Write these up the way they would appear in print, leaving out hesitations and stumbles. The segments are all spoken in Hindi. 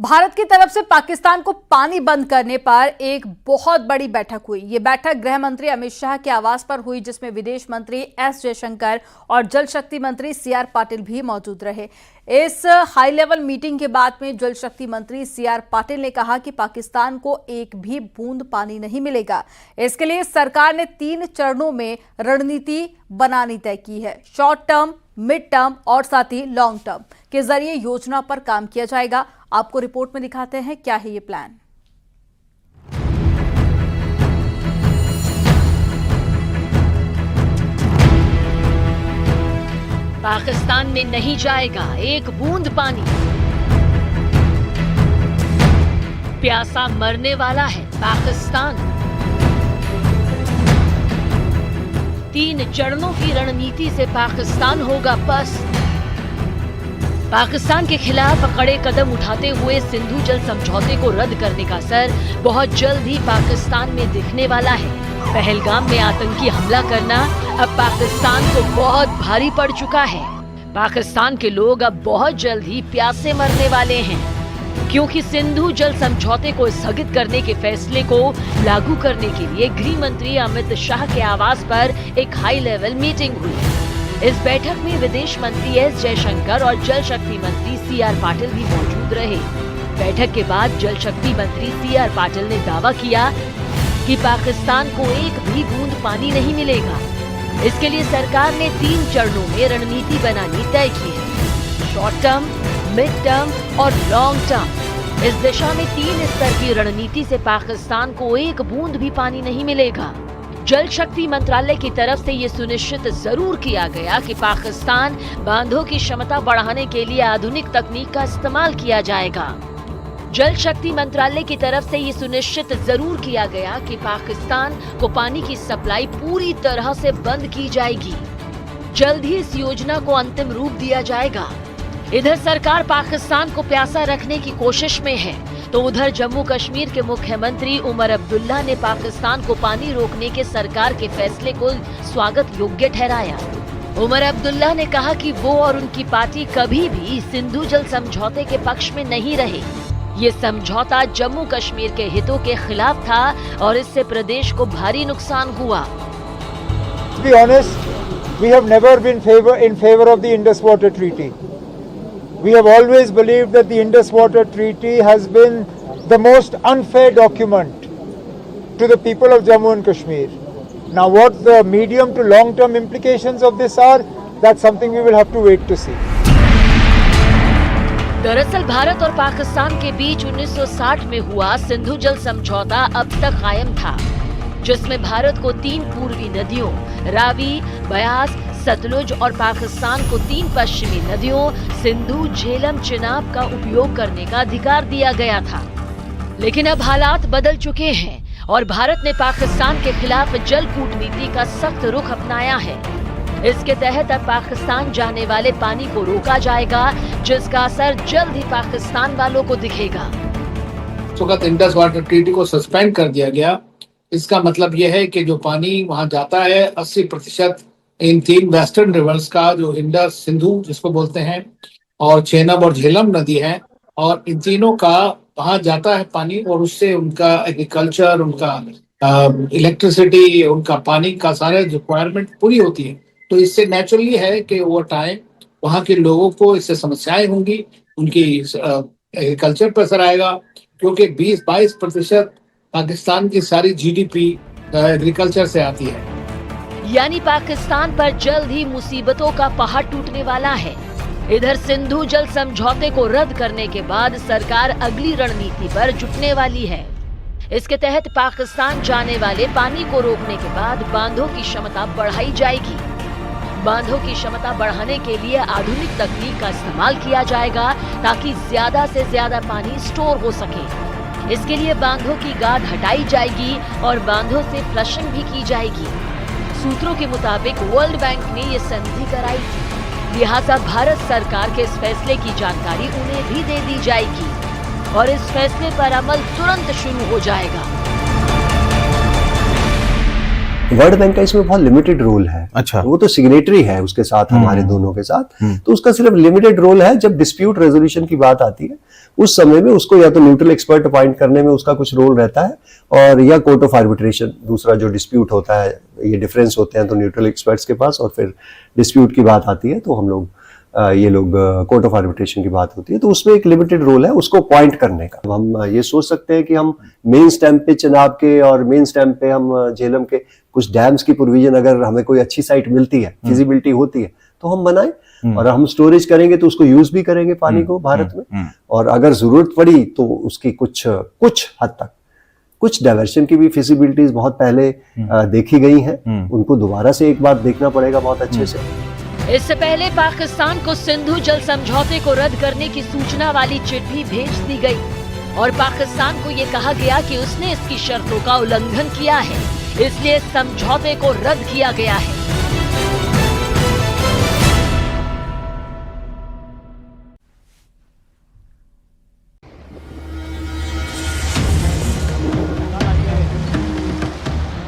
भारत की तरफ से पाकिस्तान को पानी बंद करने पर एक बहुत बड़ी बैठक हुई। ये बैठक गृह मंत्री अमित शाह के आवास पर हुई, जिसमें विदेश मंत्री एस जयशंकर और जल शक्ति मंत्री सीआर पाटिल भी मौजूद रहे। इस हाई लेवल मीटिंग के बाद में जल शक्ति मंत्री सीआर पाटिल ने कहा कि पाकिस्तान को एक भी बूंद पानी नहीं मिलेगा। इसके लिए सरकार ने 3 चरणों में रणनीति बनानी तय की है। शॉर्ट टर्म, मिड टर्म और साथ ही लॉन्ग टर्म के जरिए योजना पर काम किया जाएगा। आपको रिपोर्ट में दिखाते हैं क्या है ये प्लान। पाकिस्तान में नहीं जाएगा एक बूंद पानी। प्यासा मरने वाला है पाकिस्तान। 3 चरणों की रणनीति से पाकिस्तान होगा पस्त। पाकिस्तान के खिलाफ कड़े कदम उठाते हुए सिंधु जल समझौते को रद्द करने का असर बहुत जल्द ही पाकिस्तान में दिखने वाला है। पहलगाम में आतंकी हमला करना अब पाकिस्तान को बहुत भारी पड़ चुका है। पाकिस्तान के लोग अब बहुत जल्द ही प्यासे मरने वाले हैं, क्योंकि सिंधु जल समझौते को स्थगित करने के फैसले को लागू करने के लिए गृह मंत्री अमित शाह के आवास पर एक हाई लेवल मीटिंग हुई। इस बैठक में विदेश मंत्री एस जयशंकर और जल शक्ति मंत्री सीआर पाटिल भी मौजूद रहे। बैठक के बाद जल शक्ति मंत्री सीआर पाटिल ने दावा किया कि पाकिस्तान को एक भी बूंद पानी नहीं मिलेगा। इसके लिए सरकार ने 3 चरणों में रणनीति बनानी तय की है। शॉर्ट टर्म, मिड टर्म और लॉन्ग टर्म। इस दिशा में 3 स्तर की रणनीति से पाकिस्तान को एक बूंद भी पानी नहीं मिलेगा। जल शक्ति मंत्रालय की तरफ से ये सुनिश्चित जरूर किया गया कि पाकिस्तान बांधों की क्षमता बढ़ाने के लिए आधुनिक तकनीक का इस्तेमाल किया जाएगा। जल शक्ति मंत्रालय की तरफ से ये सुनिश्चित जरूर किया गया कि पाकिस्तान को पानी की सप्लाई पूरी तरह से बंद की जाएगी। जल्द ही इस योजना को अंतिम रूप दिया जाएगा। इधर सरकार पाकिस्तान को प्यासा रखने की कोशिश में है, तो उधर जम्मू कश्मीर के मुख्यमंत्री उमर अब्दुल्ला ने पाकिस्तान को पानी रोकने के सरकार के फैसले को स्वागत योग्य ठहराया। उमर अब्दुल्ला ने कहा कि वो और उनकी पार्टी कभी भी सिंधु जल समझौते के पक्ष में नहीं रहे। ये समझौता जम्मू कश्मीर के हितों के खिलाफ था और इससे प्रदेश को भारी नुकसान हुआ। To be honest, we have never been in favor of the Indus Water Treaty. We have always believed that the Indus Water Treaty has been the most unfair document to the people of Jammu and Kashmir. Now what the medium to long term implications of this are, that's something we will have to wait to see. दरअसल भारत और पाकिस्तान के बीच 1960 में हुआ सिंधु जल समझौता अब तक कायम था, जिसमें भारत को 3 पूर्वी नदियों रावी, ब्यास, सतलुज और पाकिस्तान को 3 पश्चिमी नदियों सिंधु, झेलम, चिनाब का उपयोग करने का अधिकार दिया गया था। लेकिन अब हालात बदल चुके हैं और भारत ने पाकिस्तान के खिलाफ जल कूटनीति का सख्त रुख अपनाया है। इसके तहत अब पाकिस्तान जाने वाले पानी को रोका जाएगा, जिसका असर जल्द ही पाकिस्तान वालों को दिखेगा। इंडस वाटर ट्रीटी को सस्पेंड कर दिया गया। इसका मतलब यह है कि जो पानी वहां जाता है 80% इन 3 वेस्टर्न रिवर्स का, जो इंडस, सिंधु जिसको बोलते हैं, और चेनाब और झेलम नदी है, और इन तीनों का वहां जाता है पानी, और उससे उनका एग्रीकल्चर, उनका इलेक्ट्रिसिटी, उनका पानी का सारे रिक्वायरमेंट पूरी होती है। तो इससे नेचुरली है कि ओवर टाइम वहां के लोगों को इससे समस्याएं होंगी, उनकी एग्रीकल्चर पर असर आएगा, क्योंकि 20-22% पाकिस्तान की सारी जीडीपी एग्रीकल्चर से आती है। यानी पाकिस्तान पर जल्द ही मुसीबतों का पहाड़ टूटने वाला है। इधर सिंधु जल समझौते को रद्द करने के बाद सरकार अगली रणनीति पर जुटने वाली है। इसके तहत पाकिस्तान जाने वाले पानी को रोकने के बाद बांधों की क्षमता बढ़ाई जाएगी। बांधों की क्षमता बढ़ाने के लिए आधुनिक तकनीक का इस्तेमाल किया जाएगा, ताकि ज्यादा से ज्यादा पानी स्टोर हो सके। इसके लिए बांधों की गाद हटाई जाएगी और बांधों से फ्लशिंग भी की जाएगी। सूत्रों के मुताबिक वर्ल्ड बैंक ने ये संधि कराई थी, लिहाजा भारत सरकार के इस फैसले की जानकारी उन्हें भी दे दी जाएगी और इस फैसले पर अमल तुरंत शुरू हो जाएगा। वर्ल्ड बैंक का इसमें बहुत लिमिटेड रोल है। अच्छा। वो तो सिग्नेटरी है उसके साथ, हमारे दोनों के साथ, तो उसका सिर्फ लिमिटेड रोल है। जब डिस्प्यूट रेजोल्यूशन की बात आती है उस समय में उसको या तो न्यूट्रल एक्सपर्ट अपॉइंट करने में उसका कुछ रोल रहता है, और या कोर्ट ऑफ आर्बिट्रेशन, दूसरा जो डिस्प्यूट होता है, ये डिफरेंस होते हैं तो न्यूट्रल एक्सपर्ट्स के पास, और फिर डिस्प्यूट की बात आती है तो हम लोग ये लोग कोर्ट ऑफ आर्बिट्रेशन की बात होती है, तो उसमें एक लिमिटेड रोल है उसको पॉइंट करने का। हम ये सोच सकते हैं कि हम मेन स्टैम्प पे चिनाब के और मेन स्टैम्प पे हम झेलम के कुछ डैम्स की प्रोविजन, अगर हमें कोई अच्छी साइट मिलती है, फिजिबिलिटी होती है, तो हम बनाएं, और हम स्टोरेज करेंगे तो उसको यूज भी करेंगे पानी को भारत में, और अगर जरूरत पड़ी तो उसकी कुछ हद तक कुछ डायवर्शन की भी फिजिबिलिटीज बहुत पहले देखी गई हैं, उनको दोबारा से एक बार देखना पड़ेगा बहुत अच्छे से। इससे पहले पाकिस्तान को सिंधु जल समझौते को रद्द करने की सूचना वाली चिट्ठी भेज दी गई और पाकिस्तान को ये कहा गया कि उसने इसकी शर्तों का उल्लंघन किया है, इसलिए समझौते को रद्द किया गया है।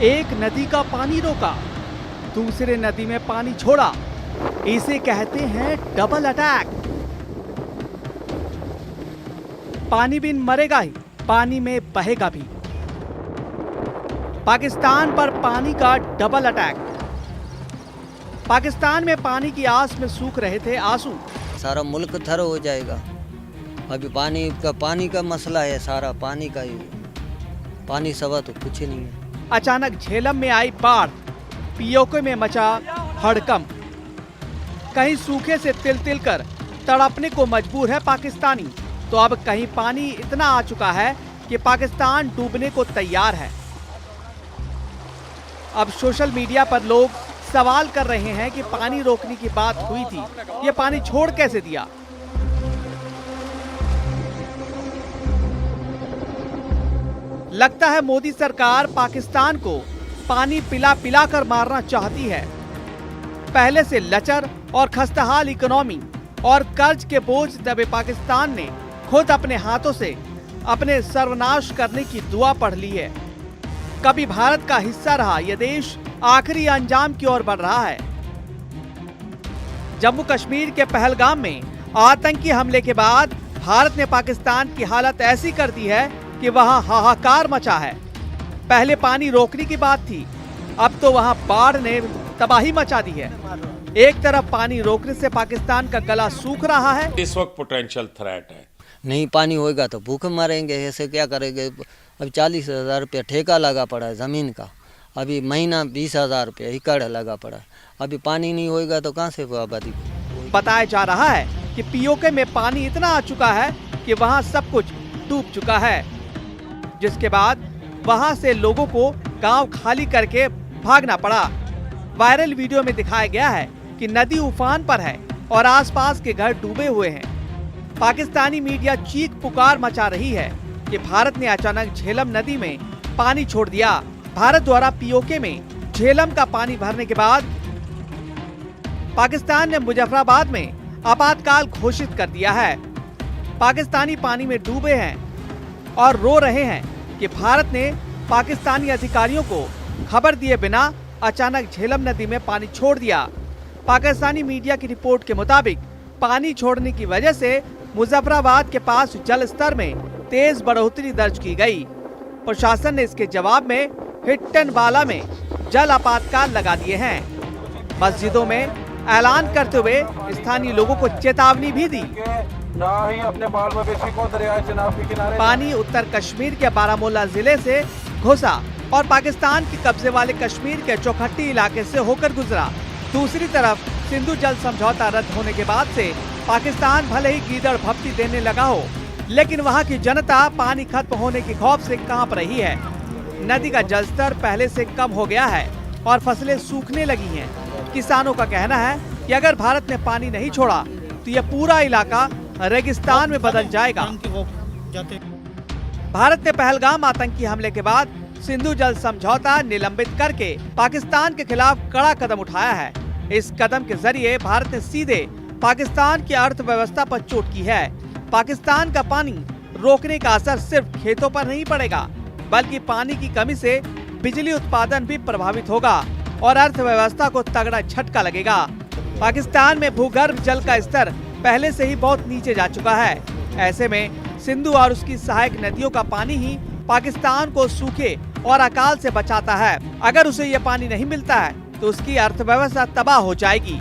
एक नदी का पानी रोका, दूसरे नदी में पानी छोड़ा, इसे कहते हैं डबल अटैक। पानी बिन मरेगा ही, पानी में बहेगा भी। पाकिस्तान पर पानी का डबल अटैक। पाकिस्तान में पानी की आस में सूख रहे थे आंसू। सारा मुल्क थर हो जाएगा। अभी पानी का मसला है, सारा पानी का ही। पानी सवा तो कुछ नहीं है। अचानक झेलम में आई बाढ़, पीओके में मचा हड़कंप। कहीं सूखे से तिल कर तड़पने को मजबूर है पाकिस्तानी, तो अब कहीं पानी इतना आ चुका है कि पाकिस्तान डूबने को तैयार है। अब सोशल मीडिया पर लोग सवाल कर रहे हैं कि पानी रोकने की बात हुई थी, ये पानी छोड़ कैसे दिया? लगता है मोदी सरकार पाकिस्तान को पानी पिला पिला कर मारना चाहती है। पहले से लचर और खस्ताहाल इकोनॉमी और कर्ज के बोझ दबे पाकिस्तान ने खुद अपने हाथों से अपने सर्वनाश करने की दुआ पढ़ ली है। कभी भारत का हिस्सा रहा यह देश आखिरी अंजाम की ओर बढ़ रहा है। जम्मू कश्मीर के पहलगाम में आतंकी हमले के बाद भारत ने पाकिस्तान की हालत ऐसी कर दी है कि वहां हाहाकार मचा है। पहले पानी रोकने की बात थी, अब तो वहां बाढ़ ने तबाही मचा दी है। एक तरफ पानी रोकने से पाकिस्तान का गला सूख रहा है, इस वक्त पोटेंशियल थ्रेट है। नहीं पानी होएगा तो भूखे मरेंगे, ऐसे क्या करेंगे? अब 40,000 रुपया ठेका लगा पड़ा है ज़मीन का, अभी महीना 20,000 रुपया एकड़ लगा पड़ा है। अभी पानी नहीं होएगा तो कहाँ से आबादी? बताया जा रहा है कि पीओके में पानी इतना आ चुका है कि वहां सब कुछ डूब चुका है, जिसके बाद वहां से लोगों को गांव खाली करके भागना पड़ा। वायरल वीडियो में दिखाया गया है कि नदी उफान पर है और आसपास के घर डूबे हुए हैं। पाकिस्तानी मीडिया चीख पुकार मचा रही है कि भारत ने अचानक झेलम नदी में पानी छोड़ दिया। भारत द्वारा पीओके में झेलम का पानी भरने के बाद पाकिस्तान ने मुजफ्फराबाद में आपातकाल घोषित कर दिया है। पाकिस्तानी पानी में डूबे हैं और रो रहे हैं कि भारत ने पाकिस्तानी अधिकारियों को खबर दिए बिना अचानक झेलम नदी में पानी छोड़ दिया। पाकिस्तानी मीडिया की रिपोर्ट के मुताबिक पानी छोड़ने की वजह से मुजफ्फराबाद के पास जल स्तर में तेज बढ़ोतरी दर्ज की गई। प्रशासन ने इसके जवाब में हिट्टनवाला में जल आपातकाल लगा दिए हैं। मस्जिदों में ऐलान करते हुए स्थानीय लोगों को चेतावनी भी दी। ना ही अपने बाल मवेशी को दरिया चिनाब के किनारे। पानी उत्तर कश्मीर के बारामूला जिले से घुसा और पाकिस्तान के कब्जे वाले कश्मीर के चौखट्टी इलाके से होकर गुजरा। दूसरी तरफ सिंधु जल समझौता रद्द होने के बाद से पाकिस्तान भले ही गीदड़ भपटी देने लगा हो, लेकिन वहां की जनता पानी खत्म होने के खौफ से कांप रही है। नदी का जलस्तर पहले से कम हो गया है और फसलें सूखने लगी हैं। किसानों का कहना है कि अगर भारत ने पानी नहीं छोड़ा तो यह पूरा इलाका रेगिस्तान में बदल जाएगा। भारत ने पहलगाम आतंकी हमले के बाद सिंधु जल समझौता निलंबित करके पाकिस्तान के खिलाफ कड़ा कदम उठाया है। इस कदम के जरिए भारत ने सीधे पाकिस्तान की अर्थव्यवस्था पर चोट की है। पाकिस्तान का पानी रोकने का असर सिर्फ खेतों पर नहीं पड़ेगा, बल्कि पानी की कमी से बिजली उत्पादन भी प्रभावित होगा और अर्थव्यवस्था को तगड़ा झटका लगेगा। पाकिस्तान में भूगर्भ जल का स्तर पहले से ही बहुत नीचे जा चुका है। ऐसे में सिंधु और उसकी सहायक नदियों का पानी ही पाकिस्तान को सूखे और अकाल से बचाता है। अगर उसे ये पानी नहीं मिलता है तो उसकी अर्थव्यवस्था तबाह हो जाएगी।